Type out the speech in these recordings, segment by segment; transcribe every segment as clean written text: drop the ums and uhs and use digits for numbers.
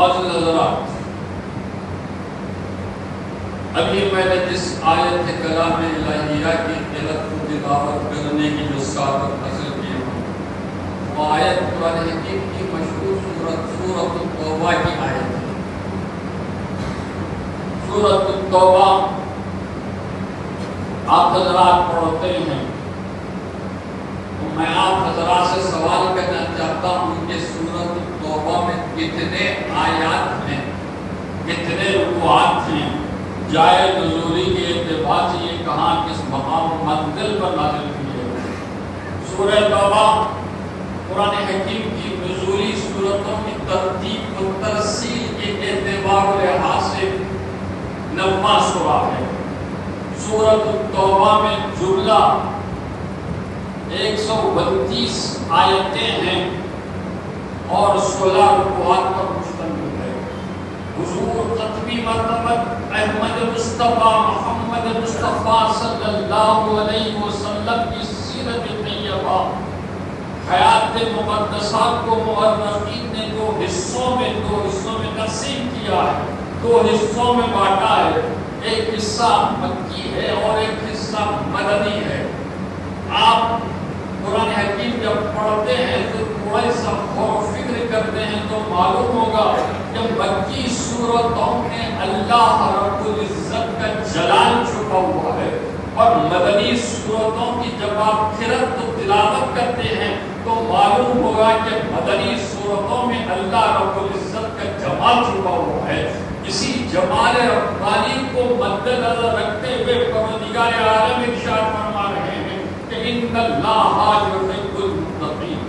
معزز حضرات، ابھی میں نے جس آیت کلام الہیہ کی قلت کو تلاوت کرنے کی جو سعادت حاصل کی ہوں، وہ آیت قرآن حکیم کی مشہور سورۃ التوبہ کی آیت ہے۔ سورۃ التوبہ آپ حضرات پڑھتے ہیں تو میں آپ حضرات سے سوال کرنا چاہتا ہوں کہ سورۃ التوبہ میں کتنے آیات ہیں، کتنے رکوعات ہیں، جائے نزولی کے اعتبار سے یہ کہاں کس مقام منزل پر نازل کی ہے؟ سورہ توبہ قرآن حکیم کی نزولی سورتوں کی ترتیب و ترسیل کے اعتبار و لحاظ سے 9واں سورہ ہے۔ سورۃ التوبہ میں جملہ 132 آیتیں ہیں اور 16 رکوعات پر مشتمل ہے۔ حضور ختمی مرتبت احمد مصطفیٰ محمد مصطفیٰ صلی اللہ علیہ وسلم کی سیرت طیبہ حیات مقدسہ کو مؤرخین نے دو حصوں میں تقسیم کیا ہے، دو حصوں میں بانٹا ہے۔ ایک حصہ مکی ہے اور ایک حصہ مدنی ہے۔ آپ قرآن حکیم جب پڑھتے ہیں تو تھوڑا سا غور و فکر کرتے ہیں تو معلوم ہوگا کہ مکی سورتوں میں اللہ رب العزت کا جلال چھپا ہوا ہے، اور مدنی سورتوں کی جب آپ قرأت و تلاوت کرتے ہیں تو معلوم ہوگا کہ مدنی سورتوں میں اللہ رب العزت کا جمال چھپا ہوا ہے۔ اسی جمال ربانی کو مد نظر رکھتے ہوئے پروردگار عالم ارشاد فرما رہے ہیں کہ ان اللہ یحب المتقین۔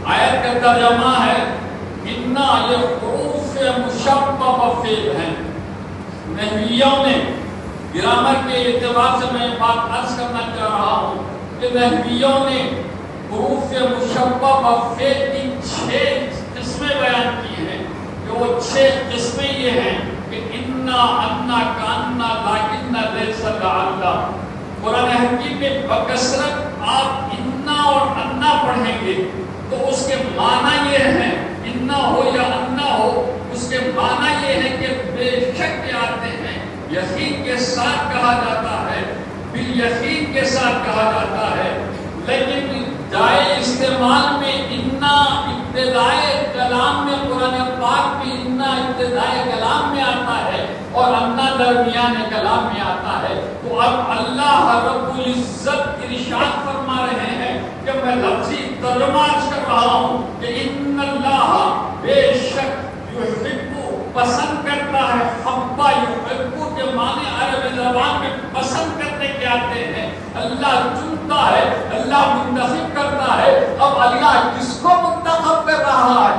آیت کا ترجمہ ہے انا، یہ حروف مشببہ فعل ہیں۔ نحویوں نے گرامر کے اعتبار سے میں بات عرض کرنا چاہ رہا ہوں کہ نحویوں نے حروف مشببہ فعل کی 6 قسمیں بیان کی ہیں، کہ وہ 6 قسمیں یہ ہیں کہ انا، انا، کانا، لاکن، لیس، لعل۔ قرآن حکیم میں بکثرت آپ انا اور انا پڑھیں گے تو اس کے معنی یہ ہیں، انا ہو یا انا ہو، اس کے معنی یہ ہے کہ بے شک کے آتے ہیں، یقین کے ساتھ کہا جاتا ہے، بالیقین کے ساتھ کہا جاتا ہے۔ لیکن جائے استعمال میں انا ابتدائے کلام میں، قرآن پاک میں انا ابتدائے کلام میں آتا ہے اور انا درمیان کلام میں آتا ہے۔ تو اب اللہ رب العزت ارشاد فرما رہے ہیں کہ میں لفظی ترجمہ کر رہا ہوں کہ ان اللہ بے شک یحب پسند کرتا ہے، حبا یحب کے معنی عربی زبان میں پسند کرنے کے آتے ہیں۔ اللہ چنتا ہے، اللہ منتخب کرتا ہے۔ اب اللہ کس کو منتخب کر رہا ہے؟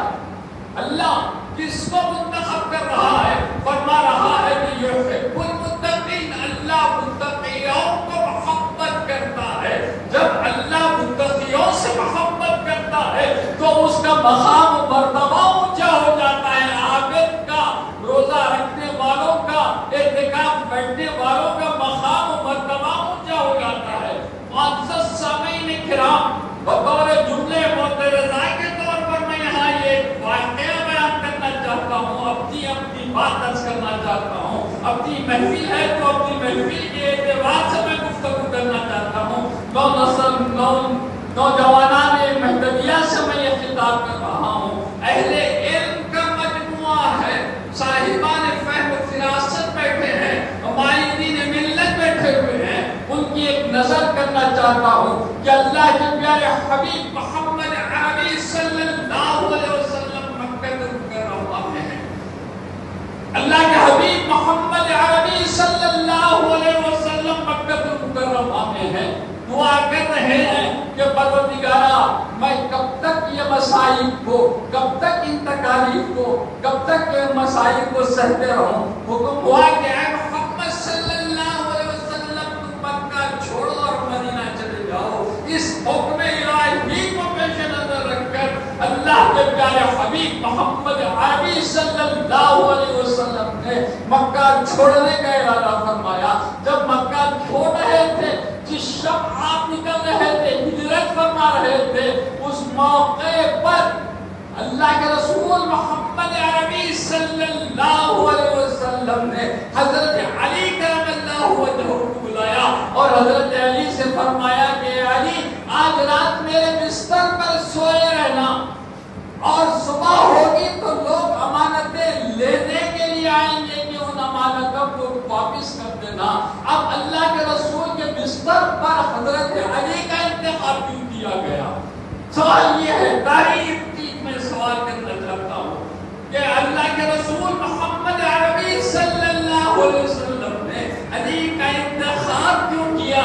اللہ کس کو منتخب کر رہا ہے؟ فرما رہا ہے کہ یحب المتقین، اللہ متقیوں کو محبت کرتا ہے۔ جب اللہ متقیوں سے محبت کرتا ہے تو اس کا مقام و مرتبہ اونچا ہو جاتا ہے۔ عابد کا، روزہ رکھنے والوں کا، اعتکاف بیٹھنے والوں کا مقام و مرتبہ اونچا ہو جاتا ہے۔ معزز سامعین کرام، بطور جملے معترضہ کے طور پر میں یہاں یہ واقعہ بیان کرنا چاہتا ہوں، اپنی بات درج کرنا چاہتا ہوں۔ اپنی محفل ہے تو اپنی محفل کے اعتبار سے میں گفتگو کرنا چاہتا ہوں۔ نوجوانان مہدویہ سے میں یہ خطاب کر رہا ہوں۔ اہل علم کا مجموعہ ہے، صاحبان فہم و فراست بیٹھے ہیں، مائدین ملت بیٹھے ہوئے ہیں، ان کی ایک نظر کرنا چاہتا ہوں کہ اللہ کے پیارے حبیب محمد عربی صلی اللہ علیہ وسلم مکہ مکرمہ میں ہیں۔ اللہ کے حبیب محمد عربی صلی اللہ علیہ وسلم مکہ مکرمہ میں ہیں، دعا کر رہے ہیں کہ پروردگارا میں کب تک یہ مسائل کو، کب تک ان تکالیف کو، کب تک یہ مسائل کو سہتے رہوں۔ حکم ہوا کہ اے محمد صلی اللہ علیہ وسلم تم مکہ چھوڑو اور مدینہ چلے جاؤ۔ اس حکم الہی کو پیش نظر رکھ کر اللہ کے پیارے حبیب محمد عربی صلی اللہ علیہ وسلم نے مکہ چھوڑنے کا ارادہ فرمایا۔ جب مکہ چھوڑ رہے تھے، جس شب آپ نکل رہے تھے، ہجرت فرما رہے تھے، اس موقع پر اللہ کے رسول محمد عربی صلی اللہ علیہ وسلم نے حضرت علی کرم اللہ وجہہ کو بلایا اور حضرت علی سے فرمایا کہ علی آج رات میرے بستر پر سوئے رہنا، اور صبح ہوگی تو لوگ امانتیں لینے کے لیے آئیں گے کہ ان امانتوں کو واپس کر دینا۔ اب اللہ کے رسول کے بستر پر حضرت علی کا انتخاب کیوں کیا گیا؟ سوال یہ ہے، تاریخ میں سوال کرنا چاہتا ہوں کہ اللہ کے رسول محمد عربی صلی اللہ علیہ وسلم نے علی کا انتخاب کیوں کیا؟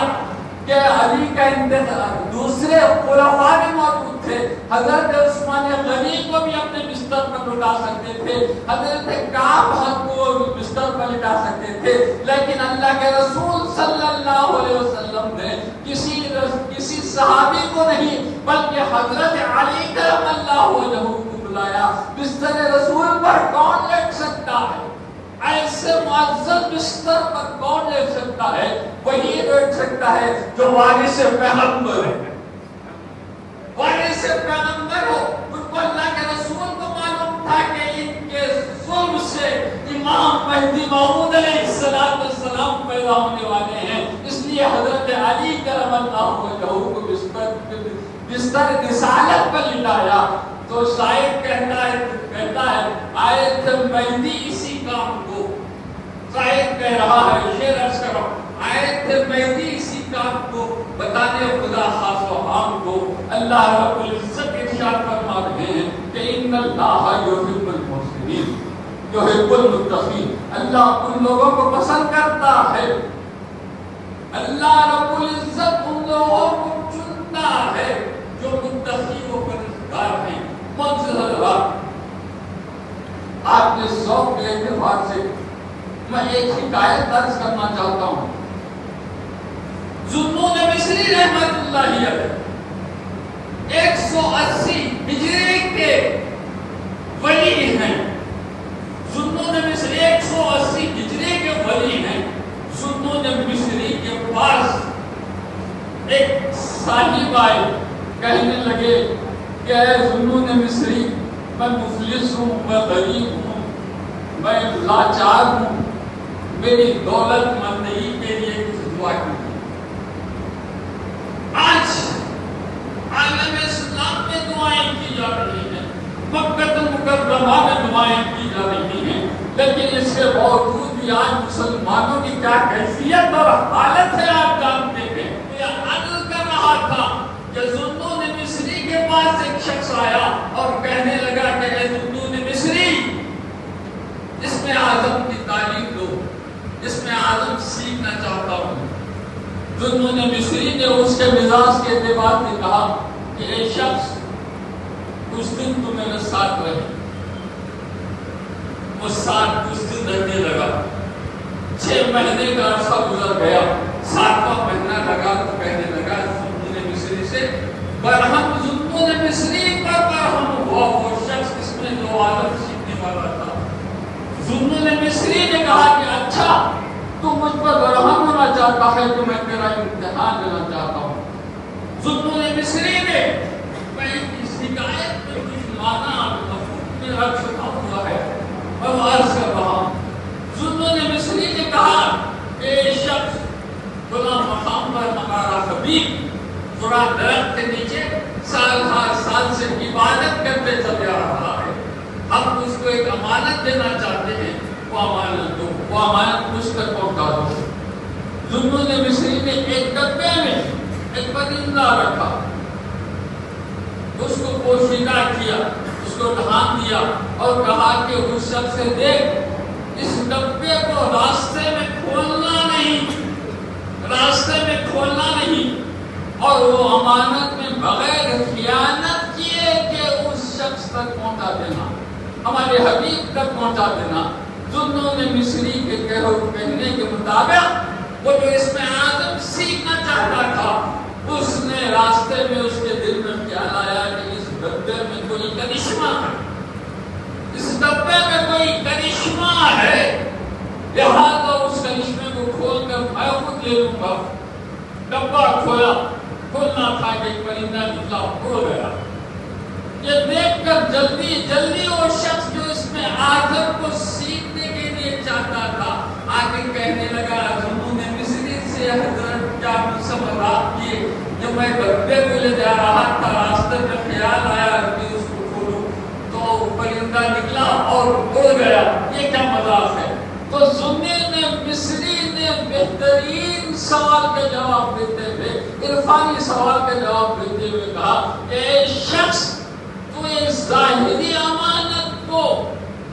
کہ علی کا انتخاب، دوسرے خلفاء بھی موجود تھے، حضرت عثمان غنی کو بھی اپنے بستر پر لٹا سکتے تھے، حضرت کعب کو بستر پر لٹا سکتے تھے، لیکن اللہ کے رسول صلی اللہ علیہ وسلم نے کسی صحابی کو نہیں بلکہ حضرت علی کرم اللہ وجہہ کو بلایا۔ بستر رسول پر کون لیٹ سکتا ہے؟ ایسے معزز بستر پر کون لیٹ سکتا ہے؟ وہی لیٹ سکتا ہے جو وارث پیغمبر ہے، وارث پیغمبر ہو۔ ان کو اللہ کے رسول کو معلوم تھا کہ ان کے ظلم سے امام مہدی موعود علیہ السلام پیدا ہونے والے ہیں، اس لیے حضرت علی کرم اللہ وجہہ کو بستر رسالت پر لٹایا۔ تو شاعر کہتا ہے آئے تھے مہدی اسی کام کو، شاعر کہہ رہا ہے، شعر عرض کرو، آئے تھے مہدی اسی کام کو بتانے خدا خاص و عام کو۔ اللہ رب العزت ارشاد فرما رہے ہیں کہ ان اللہ یحب المحسنین یحب المتقین، اللہ ان لوگوں کو پسند کرتا ہے، اللہ رب العزت ان لوگوں کو چنتا ہے جو متقی و پرہیزگار ہیں۔ معزز حضرات، آپ کے ذوق کے اعتبار سے میں ایک حکایت درج کرنا چاہتا ہوں۔ ذوالنون مصری رحمت اللہ علیہ 180 ہجری کے ولی ہیں، ذوالنون مصری 180 ہجری کے ولی ہیں۔ ذوالنون مصری کے پاس ایک صاحب آئے، کہنے لگے کہ اے ذوالنون مصری، میں مفلس ہوں، میں غریب ہوں، میں لاچار ہوں، میری دولت مندی کے لیے کچھ دعا کیجیے۔ آج عالم اسلام میں دعائیں کی جا رہی ہیں، مکہ مکرمہ میں دعائیں کی جا رہی ہیں، لیکن اس کے باوجود بھی آج مسلمانوں کی کیا کیفیت اور حالت ہے آپ جانتے ہیں۔ یہ عدل کر رہا تھا کہ ذوالنون مصری کے پاس ایک شخص آیا اور کہنے لگا کہ اے ذوالنون مصری، اس میں اعظم کی تعلیم دو، اس میں اعظم سیکھنا چاہتا ہوں۔ ذوالنون مصری نے اس کے مزاج کے اعتبار سے کہا کہ اے شخص، کچھ دن تو میرے ساتھ رہے۔ وہ ساتھ کچھ دن رہنے لگا، 6 مہینے کا عرصہ گزر گیا، 7واں مہینہ لگا تو کہنے لگا ذوالنون مصری سے، برہم ذوالنون مصری پر برہم ہوا وہ شخص جس میں جو عالم سیکھنے والا تھا۔ ذوالنون مصری نے کہا کہ اچھا تو مجھ پر برہم ہونا چاہتا ہے تو میں تیرا امتحان لینا چاہتا ہوں۔ ذوالنون مصری نے اس حکایت میں کچھ معنی میں رکھ چکا ہوا ہے، میں وہ عرض کر رہا ہوں۔ ذوالنون مصری نے کہا کہ یہ شخص بلا مقام پر ہمارا حبیب ذرا درخت کے نیچے سال ہر سال سے عبادت کرتے چلے آ رہا ہے، ہم اس کو ایک امانت دینا چاہتے ہیں، وہ امانت دو، وہ امانت مجھ تک پہنچا دو۔ ذوالنون مصری نے ایک ڈبے میں ایک پرندہ رکھا، اس کو پوشیدہ کیا، اس کو ڈھان دیا اور کہا کہ اس شخص سے دیکھ، اس ڈبے کو راستے میں کھولنا نہیں، راستے میں کھولنا نہیں، اور وہ امانت میں بغیر خیانت کیے کہ اس شخص تک پہنچا دینا، ہمارے حبیب تک پہنچا دینا۔ ذوالنون مصری کے کہنے کے مطابق وہ جو اس میں اعظم سیکھنا چاہتا تھا، اس نے راستے میں اس کے دل میں خیال آیا کہ اس ڈبے میں کوئی کرشمہ ہے، اس ڈبے میں کوئی کرشمہ ہے، لہٰذا اس کرشمے کو کھول کر میں خود لے لوں گا۔ ڈبہ کھولا، کھولنا تھا کہ ایک پرندہ نکلا، اڑ گیا۔ یہ دیکھ کر جلدی جلدی وہ شخص جو اس میں آدم کو سیکھنے کے لیے چاہتا تھا آگے کہنے لگا جنہوں نے مصری سے حضرت کیا سوالات کیے جب میں ڈبے کو لے جا رہا تھا راستے میں خیال آیا کہ اس کو کھولوں تو پرندہ نکلا اور اڑ گیا، یہ کیا مذاق ہے؟ تو زنی نے مصری نے بہترین سوال کا جواب دیتے ہوئے عرفانی سوال کا جواب دیتے ہوئے کہا کہ اے شخص تو اس ظاہری امانت کو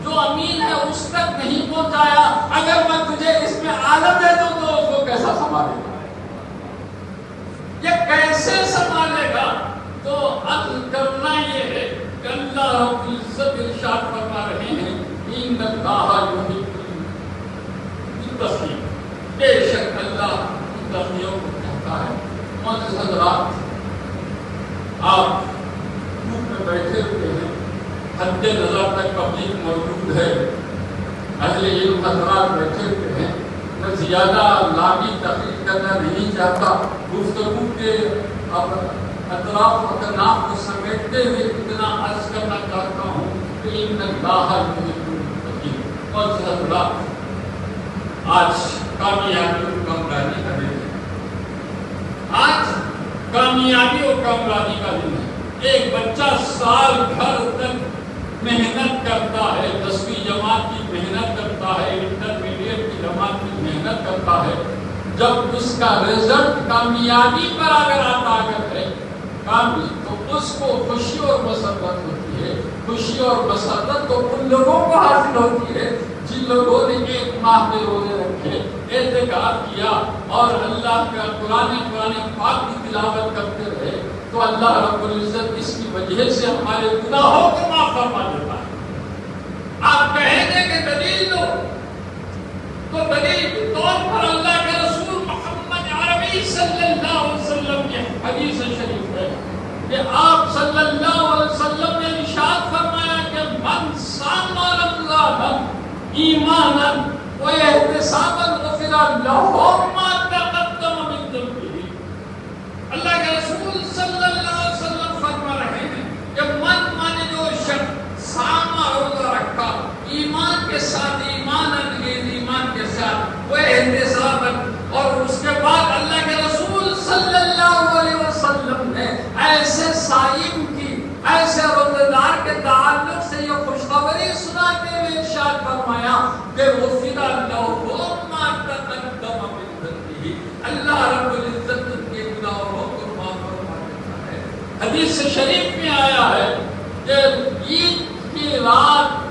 جو امین ہے اس تک نہیں پہنچایا، اگر میں تجھے اس میں عالم دے دوں تو اس کو کیسا سنبھالے گا؟ یہ کیسے سنبھالے گا؟ تو عقل کرنا یہ ہے کہ اللہ رب العزت ارشاد فرما رہے ہیں ان اللہ یحب المتقین، بے شک اللہ متقیوں کو کہتا ہے۔ معزز حضرات، آپ گروپ میں بیٹھے ہوئے ہیں، حد نظر تک پبلک موجود ہے، اہل علم حضرات بیٹھے ہوئے ہیں، میں زیادہ لابی تقریر کرنا نہیں چاہتا، گفتگو کے اطراف و اکناف کو سمیٹتے ہوئے اتنا عرض کرنا چاہتا ہوں کہ ان اللہ یحب المتقین۔ معزز حضرات، آج کامیابی اور کامرانی کا دن ہے، آج کامیابی اور کامرانی کا دن ہے۔ ایک بچہ سال بھر تک محنت کرتا ہے، 10ویں جماعت کی محنت کرتا ہے، انٹرمیڈیٹ کی جماعت کی محنت کرتا ہے، جب اس کا رزلٹ کامیابی پر اگر آتا ہے تو اس کو خوشی اور مسرت ہوتی ہے۔ خوشی اور مسرت تو ان لوگوں کو حاصل ہوتی ہے جن لوگوں نے ایک ماہ میں روزے رکھے، اعتکاف کیا اور اللہ کا قرآن پاک کی تلاوت کرتے رہے، تو اللہ رب العزت اس کی وجہ سے ہمارے گناہوں کو معاف فرما دیتا ہے۔ آپ کہیں گے کہ دلیل دو، تو دلیل کے طور پر اللہ کے رسول محمد عربی صلی اللہ علیہ وسلم کی حدیث شریف ہے کہ آپ صلی اللہ علیہ وسلم نے ارشاد فرمایا کہ من صام رمضان ایمانا واحتسابا غفر له ما تقدم من ذنبه۔ اللہ کے رسول صلی اللہ علیہ وسلم فرما رہے ہیں کہ من مانے جو شخص صام روزہ رکھا ایمان کے ساتھ، ایمان کے ساتھ وہ احتسابا، اور اس کے بعد اللہ کے رسول صلی اللہ علیہ وسلم نے ایسے صائم کی، ایسے روزدار کے تعلق سے یہ خوشخبری سناتے ہوئے ارشاد فرمایا کہ غفر له ما تقدم من ذنبه، اللہ رب العزت ان کے گناہوں کو معاف فرما دیتا ہے۔ حدیث شریف میں آیا ہے کہ عید کی رات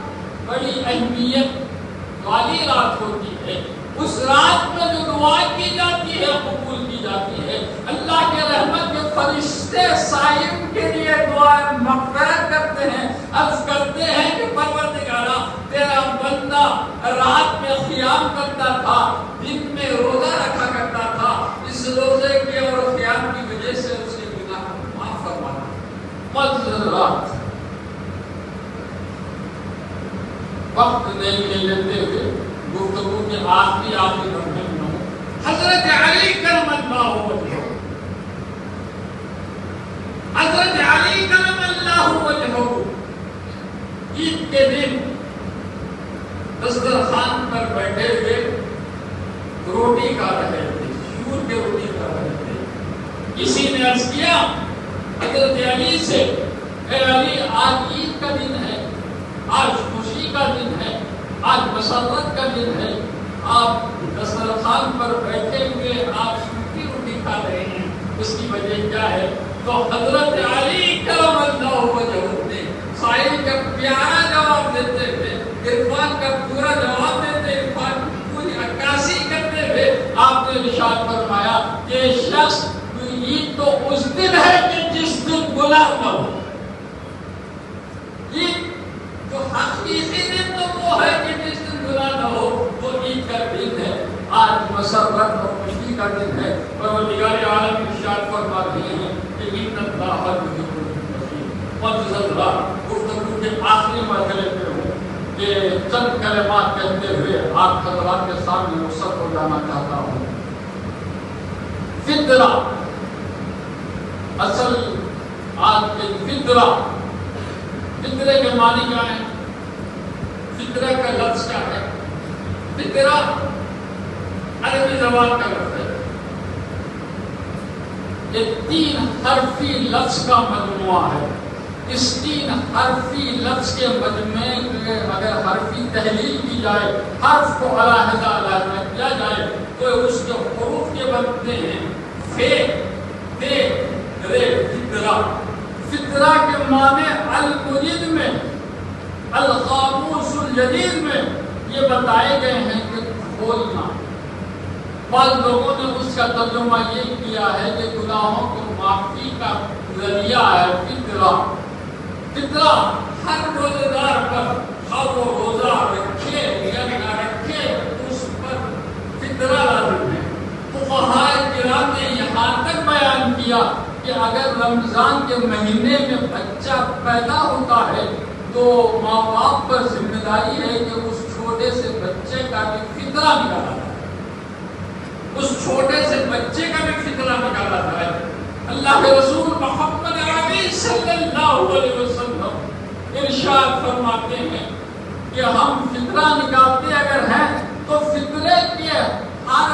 بڑی اہمیت والی رات ہوتی ہے، اس رات میں جو دعا کی جاتی ہے قبول کی جاتی ہے۔ اللہ کے رحمت کے فرشتے صائم کے لیے دعا مغفرت کرتے ہیں، عرض کرتے ہیں کہ پروردگارا تیرا بندہ رات میں قیام کرتا تھا، دن میں روزہ رکھا کرتا تھا، اس روزے کے اور قیام کی وجہ سے اس کے گناہ معاف فرمانا۔ معزز وقت نہیں لیتے ہوئے گفتگو کے آخری لمحے میں ہوں، حضرت علی کرم اللہ وجہہ، حضرت علی کرم اللہ وجہہ عید کے دن دسترخوان پر بیٹھے ہوئے روٹی کھا رہے تھے، کھجور کی روٹی کھا رہے تھے۔ کسی نے عرض کیا حضرت علی سے، اے علی آج عید کا دن ہے، آج خوشی کا دن ہے، آج مسرت کا دن ہے، آپ دسترخوان پر بیٹھے ہوئے آپ سوکھی روٹی کھا رہے ہیں، اس کی وجہ کیا ہے؟ تو حضرت علی کرم اللہ وجہہ نے سائل کا پیارا جواب دیتے ہوئے، عرفان کا پورا جواب دیتے، عرفان کی پوری عکاسی کرتے ہوئے آپ نے ارشاد فرمایا کہ شخص عید تو اس دن ہے کہ جس دن گناہ نہ ہو۔ عید جو حقیقی دن تو وہ ہے کہ جس دن گناہ نہ ہو، وہ عید کا دن ہے۔ آج مسرت اور خوشی کا دن ہے، پروردگار عالم ارشاد فرما رہے ہیں کہ ان اللہ یحب المتقین۔ معزز حضرات، گفتگو کے آخری مرحلے پہ ہوں کہ چند کلمات کہتے ہوئے آپ حضرات کے سامنے رخصت ہو جانا چاہتا ہوں۔ فطرہ، اصل آج کے فطرہ فطرے کے معنی کیا ہے؟ فطرہ کا لفظ کیا ہے؟ فطرہ عربی زبان کا لفظ ہے، یہ 3 حرفی لفظ کا مجموعہ ہے۔ اس 3 حرفی لفظ کے مجموعے میں اگر حرفی تحلیل کی جائے، حرف کو علیحدہ علیحدہ کیا جائے تو اس کے حروف کے بنتے ہیں فے، تے، رے، فطرہ۔ فطرہ کے معنی المجید میں، القاموس الجدید میں یہ بتائے گئے ہیں کہ کھولنا۔ بعض لوگوں نے اس کا ترجمہ یہ کیا ہے کہ گناہوں کو معافی کا ذریعہ ہے فطرہ۔ فطرہ ہر روزے دار پر، ہر وہ روزہ رکھے یا نہ رکھے، اس پر فطرہ لازم ہے۔ فقہاء کرام نے یہاں تک بیان کیا کہ اگر رمضان کے مہینے میں بچہ پیدا ہوتا ہے تو ماں باپ پر ذمہ داری ہے کہ اس چھوٹے سے بچے کا بھی فطرہ نکالا جائے، اس چھوٹے سے بچے کا بھی فطرہ نکالا جائے۔ اللہ کے رسول محمد عربی صلی اللہ علیہ وسلم ارشاد فرماتے ہیں کہ ہم فطرہ نکالتے اگر ہیں تو فطرے کے ہر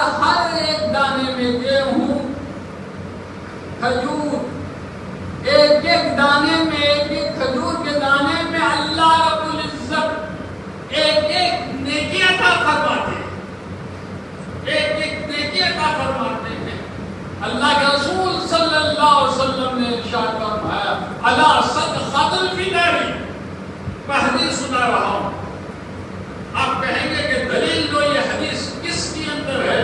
ایک دانے میں گیہوں، کھجور، ایک ایک دانے میں، ایک ایک کھجور کے دانے میں اللہ رب العزت ایک ایک نیکی عطا فرماتے ہیں، ایک ایک نیکی عطا فرماتے ہیں۔ اللہ کے رسول صلی اللہ علیہ وسلم نے ارشاد فرمایا الا صدقۃ الفطر، میں حدیث سنا رہا ہوں، آپ کہیں گے کہ دلیل جو یہ حدیث کس کے اندر ہے؟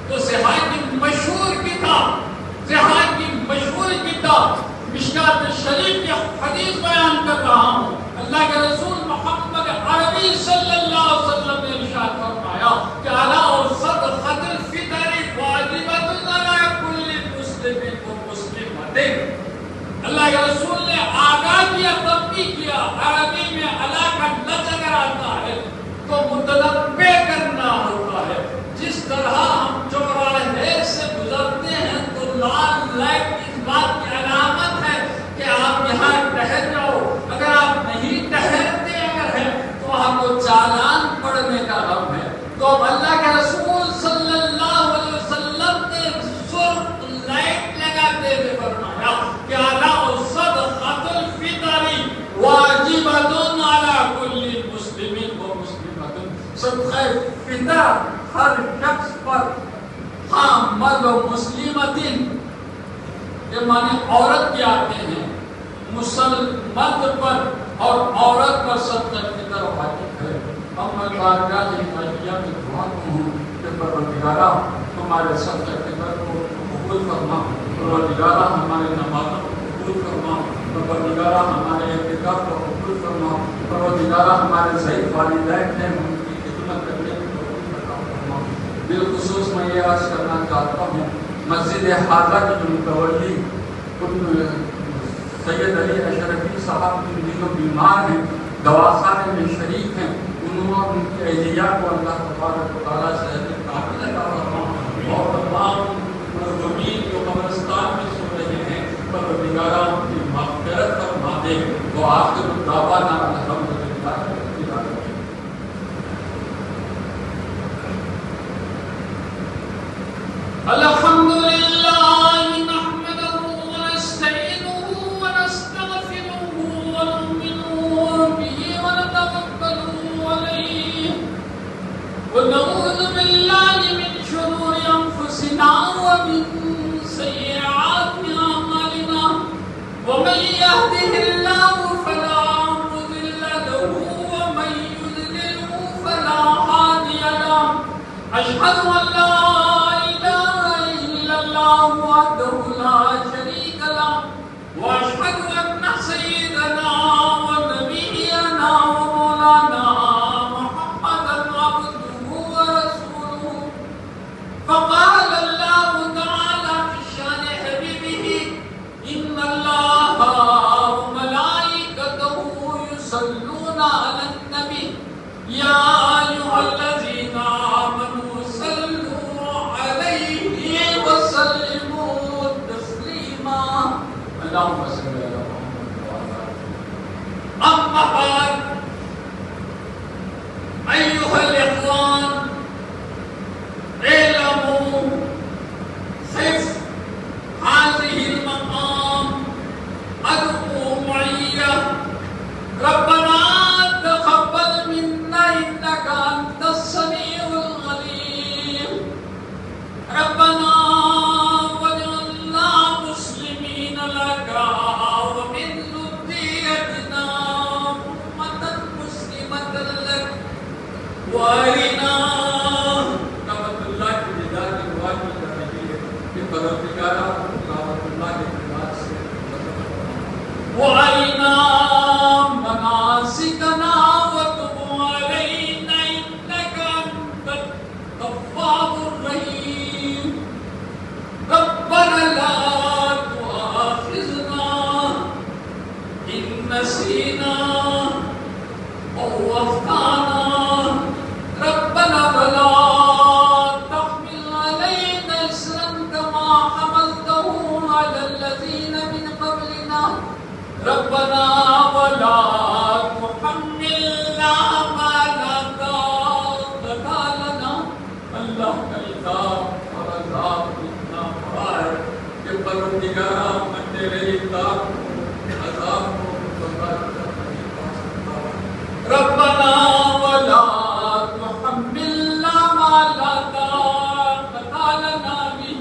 تو صحابہ کی مشہور کتاب، صحابہ کی مشہور کتاب مشکات شریف کی حدیث بیان کر رہا ہوں۔ اللہ کے رسول محمد عربی صلی اللہ علیہ وسلم نے ارشاد فرمایا کہ الا صدقۃ الفطر واجبۃ علی کل مسلم و مسلمۃ۔ اللہ کے رسول نے آگاہ کیا، تنبیہ کیا، عربی میں الا کا لفظ اگر آتا ہے تو متنبہ کرنا ہوتا ہے۔ جس طرح ہم چوراہے سے گزرتے ہیں تو لال لائٹ اس بات کی علامت ہے کہ آپ یہاں ٹہر جاؤ، اگر آپ نہیں ٹہرتے اگر ہیں تو آپ کو چالان پڑنے کا غم ہے۔ تو اب اللہ کے رسول صلی اللہ علیہ وسلم نے سرخ لائٹ لگاتے ہوئے فرمایا کہ الا صدقۃ الفطر واجبۃ علی کل مسلم و مسلمۃ۔ صدقہ فطر ہر شخص پر، ہاں مرد و مسلمتن یہ معنی عورت کے آتے ہیں، مرد پر اور عورت پر صدقہ فطر واجب ہے۔ ہم بارگاہ الہیہ میں دعا ہوں کہ پروردگارہ ہمارے صدقہ فطر کو قبول فرما، پروردگارہ ہمارے نمازوں کو قبول فرما، پروردگارہ ہمارے اعتکاف کو قبول فرما، پروردگارہ ہمارے ضعیف والدین ہیں ان کی خدمت کرنے کی توفیق عطا فرما۔ بالخصوص میں یہ عرض کرنا چاہتا ہوں مسجد حاضہ کے جو متولی سید علی اشرفی صاحب جو بیمار ہیں، دواخانے میں شریک ہیں، انہوں ان کی اہلیہ کو اللہ تبارک و تعالیٰ سے کامل عطا فرما، اور تمام مظلومین جو قبرستان میں سو رہے ہیں پروردگارہ ان کی مغفرت فرما دے۔ وآخر دعوانا الحمدللہ رب العالمین۔ الحمد لله نحمده ونستعينه ونستغفره ونؤمن به ونتوكل عليه ونعوذ بالله من شرور أنفسنا ومن سيئات أعمالنا ومن يهده الله فلا مضل له ومن يضلل فلا هادي له أشهد أن لا وحده لا شريك له واشهد ان سيدنا ونبينا ومولانا محمدا عبده ورسوله فقال الله تعالى في شان حبيبه ان الله وملائكته يصلون على النبي يا ايها الذين امنوا صلوا عليه وسلموا تسليما اللهم صل على محمد وعلى آله أما بعد أيها الإخوان اعلموا خف هذه المقام أدعو معي ربنا تقبل منا إنك أنت السميع العليم ربنا واجعلنا مسلمين لك ومن ذريتنا أمة مسلمة لك وأرنا رحمة الله بذات الواجب النبي بفضلك رحمة الله بذات وأرنا مناسكنا وتب علينا إنك أنت التواب الرحيم ربنا لا تؤاخذنا إن نسينا أو أخطأنا ربنا ولا تحمل علينا إصرا كما حملته على الذين من قبلنا ربنا ولا تحملنا ما لا طاقة لنا اللہ کا عذاب اور عذاب اتنا بڑا ہے کہ پروردگار میں تیرے عذاب کو برداشت نہیں کر سکتا ربنا ولا تحملنا ما لا طاقة لنا به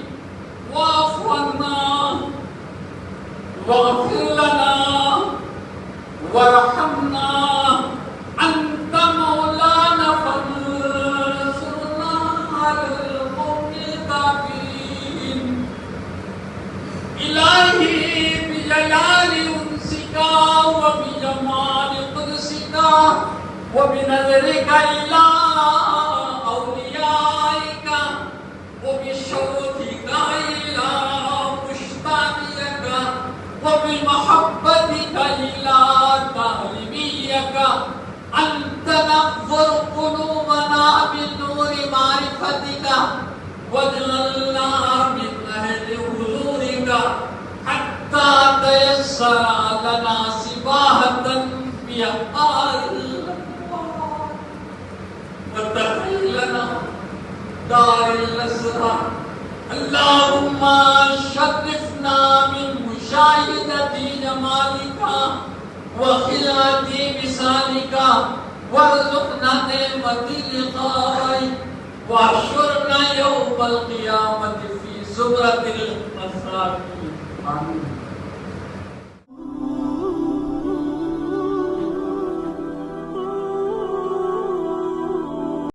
واعف عنا واغفر لنا وارحمنا أنت مولانا فانصرنا على القوم الكافرين إلهي بجلال أنسك وبجمال قدسك وبنظرك إلى أوليائك وبشوقك إلى مشتاقك وبمحبتك إلى تعلميك أن تنور قلوبنا بنور معرفتك واجعلنا من أهل حضورك حتى تيسر لنا سباحة في أقطار الأنوار وتحل لنا دار الأسرار اللهم شرفنا من مشاهدة جمالك وخلعة مثالك وارزقنا نعمة لقائك واحشرنا يوم القيامة في زمرة المساكين آمين